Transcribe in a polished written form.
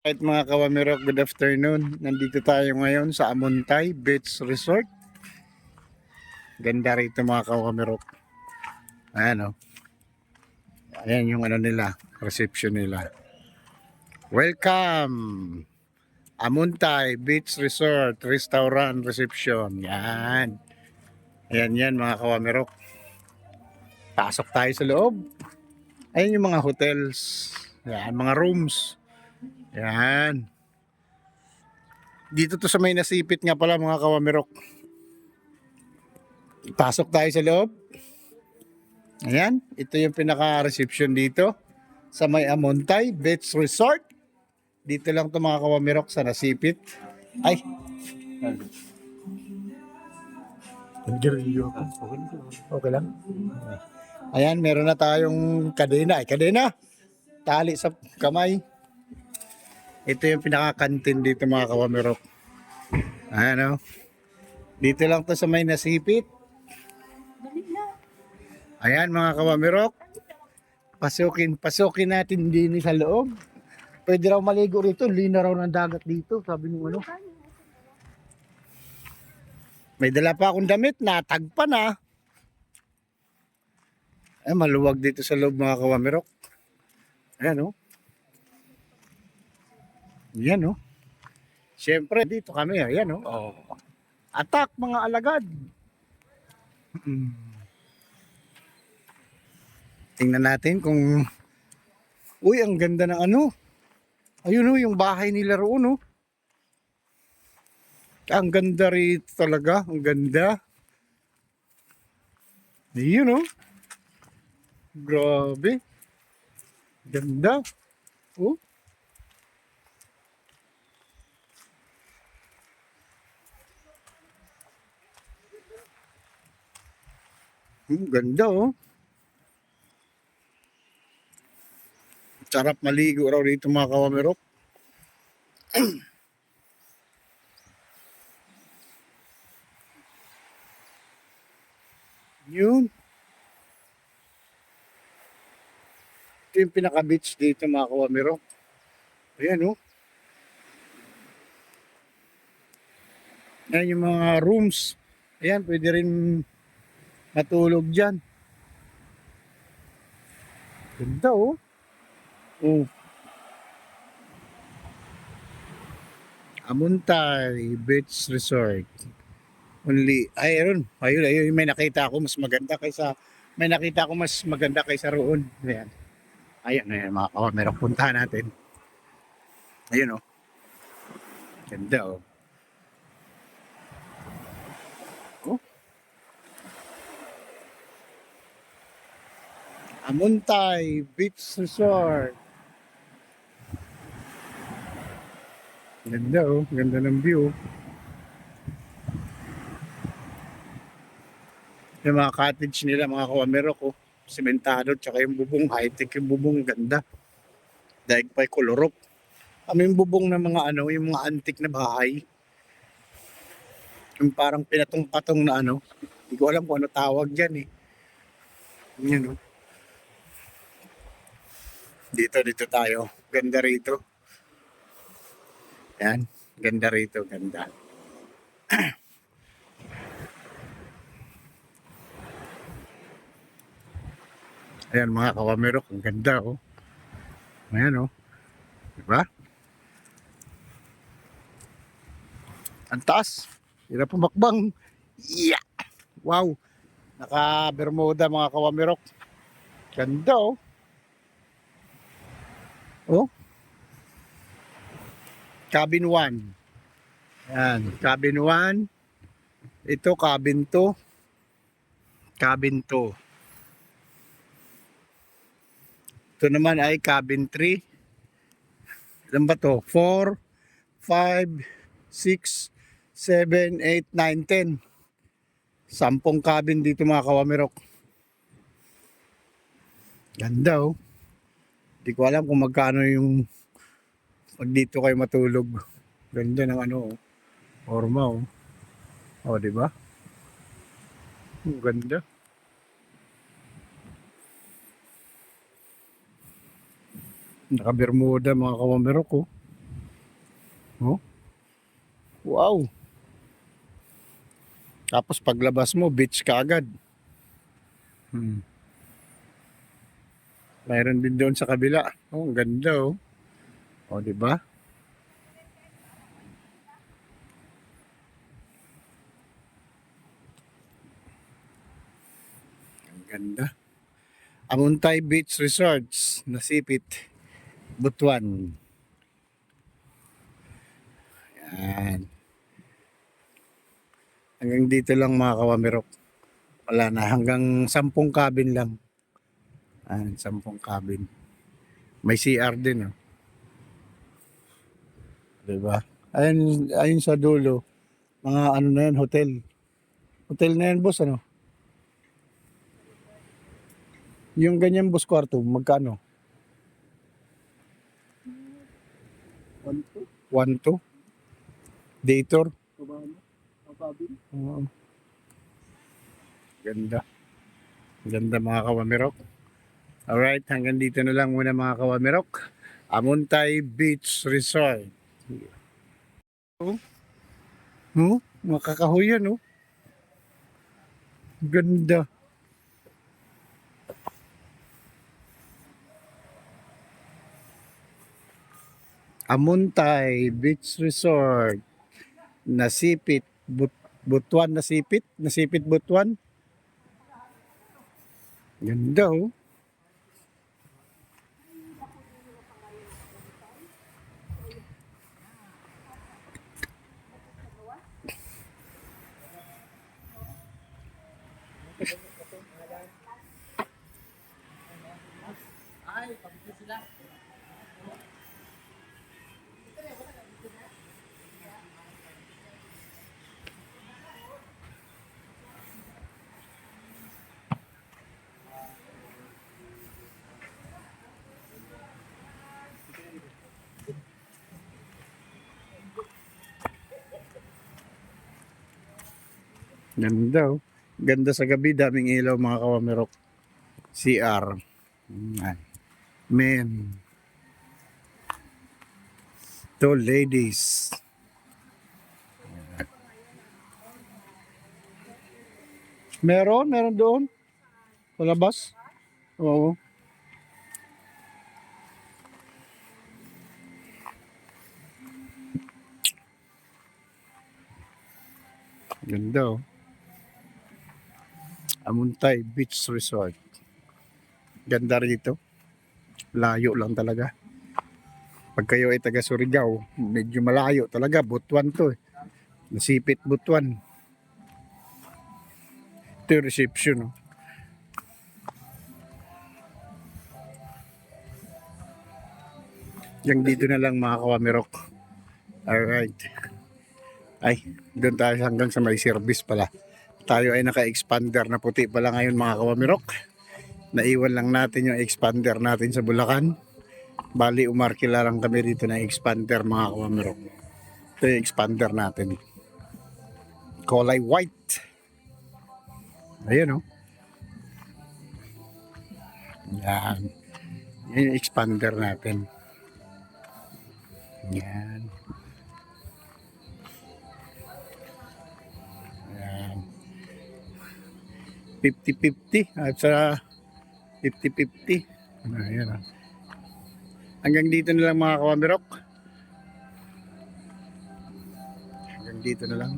Right mga kawamirok, good afternoon. Nandito tayo ngayon sa Amuntay Beach Resort. Ganda rito mga kawamirok. Ayan o. Ayan yung ano nila, reception nila. Welcome! Amuntay Beach Resort, Restaurant, Reception. Yan. Ayan yan mga kawamirok. Pasok tayo sa loob. Ayan yung mga hotels. Yan, mga rooms. Yan. Dito to sa may nasipit nga pala mga kawamirok. Pasok tayo sa loob. Ayan, ito yung pinaka-reception dito sa may Amuntay Beach Resort. Dito lang to mga kawamirok sa nasipit. Ay. Okay lang. Ayan, meron na tayong kadena. Ay, kadena. Tali sa kamay. Ito yung pinaka-kantin dito mga kawamirok. Ayan o. Dito lang to sa may nasipit. Ayan mga kawamirok. Pasukin natin din sa loob. Pwede raw maligo rito, lina raw ng dagat dito, sabi ng ano. May dala pa akong damit, natagpan na. Ay, maluwag dito sa loob mga kawamirok. Ayan o. Ayan o. Siyempre, dito kami, ayan o. Atak mga alagad. Tingnan natin kung... Uy, ang ganda ng ano. Ayun o, yung bahay nila roon o. Ang ganda rito talaga. Ang ganda. Ayun o. Grabe. Ganda. Oh. Ganda oh. Sarap maligo raw dito mga kawamirok. Yun. Ito yung pinaka-beach dito mga kawamirok. Ayan oh. Ayan yung mga rooms. Ayan, pwede rin matulog dyan. Ganda oh. Oh. Amuntay Beach Resort. Only, ayun, may nakita ako mas maganda kaysa roon. Ayan. Ayan, mga kawamirok, puntahan natin. Ayun oh. Ganda oh. Oh. Amuntay Beach Resort. Ganda oh, ganda ng view. Yung mga cottage nila, mga kawamirok oh. Sementado, tsaka yung bubong, high-tech yung bubong, ganda. Daig pa'y kolorok. Yung bubong ng mga ano, yung mga antique na bahay. Yung parang pinatong-patong na ano. Hindi ko alam kung ano tawag dyan eh. Yan oh. Dito tayo. Ganda rito. Yan. Ganda rito. Ganda. Ayan mga kawamirok. Ang ganda oh. Ayan oh. Diba? Ang taas. Hirap pumakbang. Yeah! Wow. Naka-Bermuda mga kawamirok. Ganda oh. Oh. Cabin 1. Yan. Cabin 1. Ito cabin 2. Cabin 2. Ito naman ay cabin 3. Ilan ba to? 4, 5, 6, 7, 8, 9, 10. 10 cabin dito mga kawamirok. Ganda oh. Hindi ko alam kung magkano yung pag dito kayo matulog. Ganda ng ano oh. Orma oh. Oh, di ba? Ganda. Naka-Bermuda mga kawamirok oh. Oh, wow. Tapos paglabas mo, beach ka agad. Hmm. Mayroon din doon sa kabila. Oh, ang ganda oh. Oh, di ba? Ang ganda. Amuntay Beach Resorts, Nasipit, Butuan. Yan. Hanggang dito lang mga kawamirok. Wala na, hanggang 10 cabin lang. Ayan, 10 cabin. May CR din, oh. Diba? Ayun sa dulo. Mga ano na yan, hotel. Hotel na yan, boss, ano? Yung ganyan, boss, kwarto, magkano? 1-2? Day tour? Oo. Ganda. Ganda mga kawamirok. Alright, hanggang dito na lang muna mga kawamirok. Amuntay Beach Resort. Oh, no? Makakahuyan, no? Ganda. Amuntay Beach Resort. Nasipit. Butuan Nasipit. Nasipit Butuan. Ganda, oh. Ganda, oh. Ganda sa gabi. Daming ilaw mga kawamirok. CR. Yan. Men. To ladies. Meron doon. Palabas. Oo. Ganda, oh. Amuntay Beach Resort. Ganda rito. Layo lang talaga. Pag kayo ay taga Surigao, medyo malayo talaga. Butuan to eh. Nasipit Butuan. Ito yung reception. Oh. Yang dito na lang mga kawamirok. Alright. Ay, doon tayo hanggang sa may service pala. Tayo ay naka-expander na puti pala ngayon mga kawamirok. Naiwan lang natin yung expander natin sa Bulacan. Bali, umarkila lang kami dito na expander mga kawamirok. Ito yung expander natin. Kulay white. Ayan, oh. Yan. Yan yung expander natin. Yan. Yan. 50-50 at sa 50-50. Ayan, oh. Hanggang dito na lang mga kawamirok. Hanggang dito na lang.